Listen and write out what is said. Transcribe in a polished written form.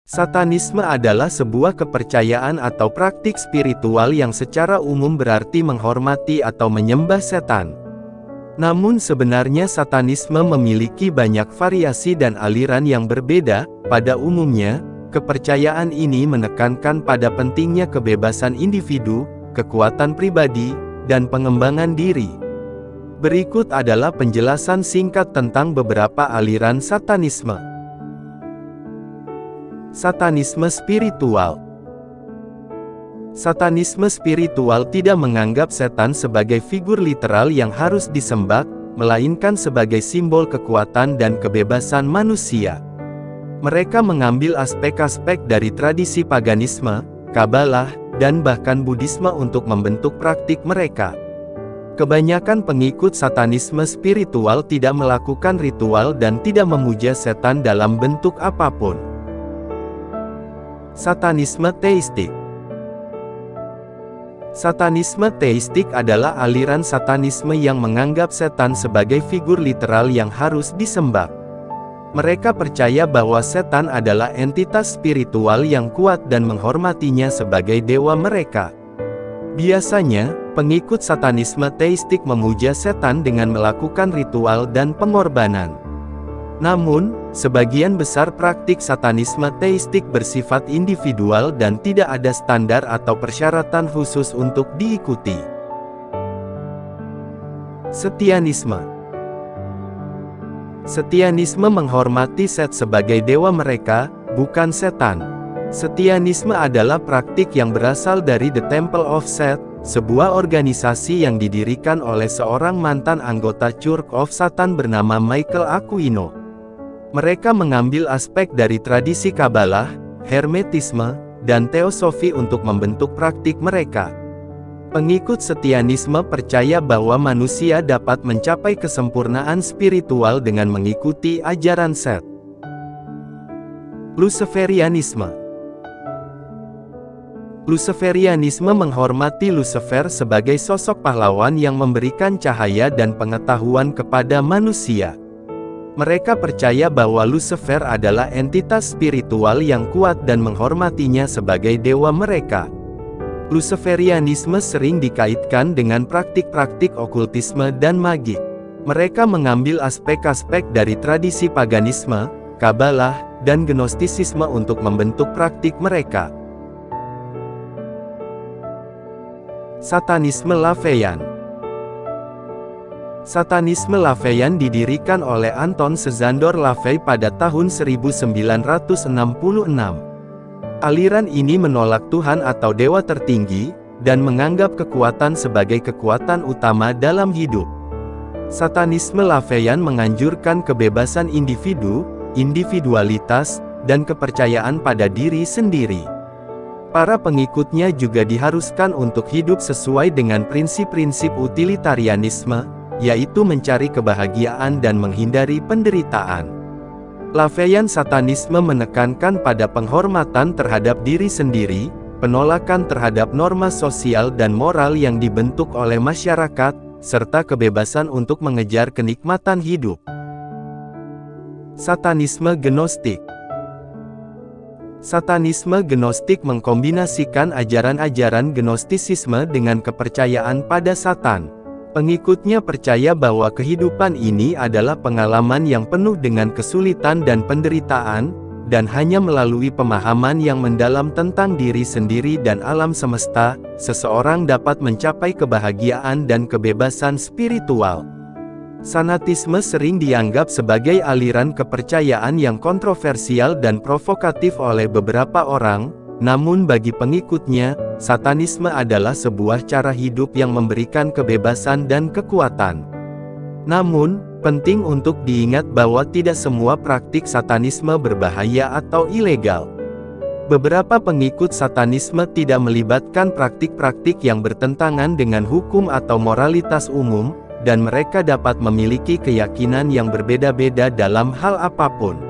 Satanisme adalah sebuah kepercayaan atau praktik spiritual yang secara umum berarti menghormati atau menyembah setan. Namun sebenarnya Satanisme memiliki banyak variasi dan aliran yang berbeda. Pada umumnya, kepercayaan ini menekankan pada pentingnya kebebasan individu, kekuatan pribadi, dan pengembangan diri. Berikut adalah penjelasan singkat tentang beberapa aliran Satanisme. Satanisme spiritual. Satanisme spiritual tidak menganggap setan sebagai figur literal yang harus disembah, melainkan sebagai simbol kekuatan dan kebebasan manusia. Mereka mengambil aspek-aspek dari tradisi paganisme, Kabalah, dan bahkan Buddhisme untuk membentuk praktik mereka. Kebanyakan pengikut Satanisme spiritual tidak melakukan ritual dan tidak memuja setan dalam bentuk apapun. Satanisme teistik. Satanisme teistik adalah aliran Satanisme yang menganggap setan sebagai figur literal yang harus disembah. Mereka percaya bahwa setan adalah entitas spiritual yang kuat dan menghormatinya sebagai dewa mereka. Biasanya, pengikut Satanisme teistik memuja setan dengan melakukan ritual dan pengorbanan. Namun, sebagian besar praktik Satanisme teistik bersifat individual dan tidak ada standar atau persyaratan khusus untuk diikuti. Setianisme. Setianisme menghormati Set sebagai dewa mereka, bukan setan. Setianisme adalah praktik yang berasal dari The Temple of Set, sebuah organisasi yang didirikan oleh seorang mantan anggota Church of Satan bernama Michael Aquino. Mereka mengambil aspek dari tradisi Kabalah, Hermetisme, dan Teosofi untuk membentuk praktik mereka. Pengikut Setianisme percaya bahwa manusia dapat mencapai kesempurnaan spiritual dengan mengikuti ajaran Set. Luciferianisme. Luciferianisme menghormati Lucifer sebagai sosok pahlawan yang memberikan cahaya dan pengetahuan kepada manusia. Mereka percaya bahwa Lucifer adalah entitas spiritual yang kuat dan menghormatinya sebagai dewa mereka. Luciferianisme sering dikaitkan dengan praktik-praktik okultisme dan magik. Mereka mengambil aspek-aspek dari tradisi paganisme, Kabalah, dan Gnostisisme untuk membentuk praktik mereka. Satanisme LaVeyan. Satanisme LaVeyan didirikan oleh Anton Szandor LaVey pada tahun 1966. Aliran ini menolak Tuhan atau dewa tertinggi, dan menganggap kekuatan sebagai kekuatan utama dalam hidup. Satanisme LaVeyan menganjurkan kebebasan individu, individualitas, dan kepercayaan pada diri sendiri. Para pengikutnya juga diharuskan untuk hidup sesuai dengan prinsip-prinsip utilitarianisme, yaitu mencari kebahagiaan dan menghindari penderitaan. LaVeyan Satanisme menekankan pada penghormatan terhadap diri sendiri, penolakan terhadap norma sosial dan moral yang dibentuk oleh masyarakat, serta kebebasan untuk mengejar kenikmatan hidup. Satanisme Gnostik. Satanisme Gnostik mengkombinasikan ajaran-ajaran Gnostisisme dengan kepercayaan pada Satan. Pengikutnya percaya bahwa kehidupan ini adalah pengalaman yang penuh dengan kesulitan dan penderitaan, dan hanya melalui pemahaman yang mendalam tentang diri sendiri dan alam semesta, seseorang dapat mencapai kebahagiaan dan kebebasan spiritual. Sanatisme sering dianggap sebagai aliran kepercayaan yang kontroversial dan provokatif oleh beberapa orang, namun bagi pengikutnya, Satanisme adalah sebuah cara hidup yang memberikan kebebasan dan kekuatan. Namun, penting untuk diingat bahwa tidak semua praktik Satanisme berbahaya atau ilegal. Beberapa pengikut Satanisme tidak melibatkan praktik-praktik yang bertentangan dengan hukum atau moralitas umum, dan mereka dapat memiliki keyakinan yang berbeda-beda dalam hal apapun.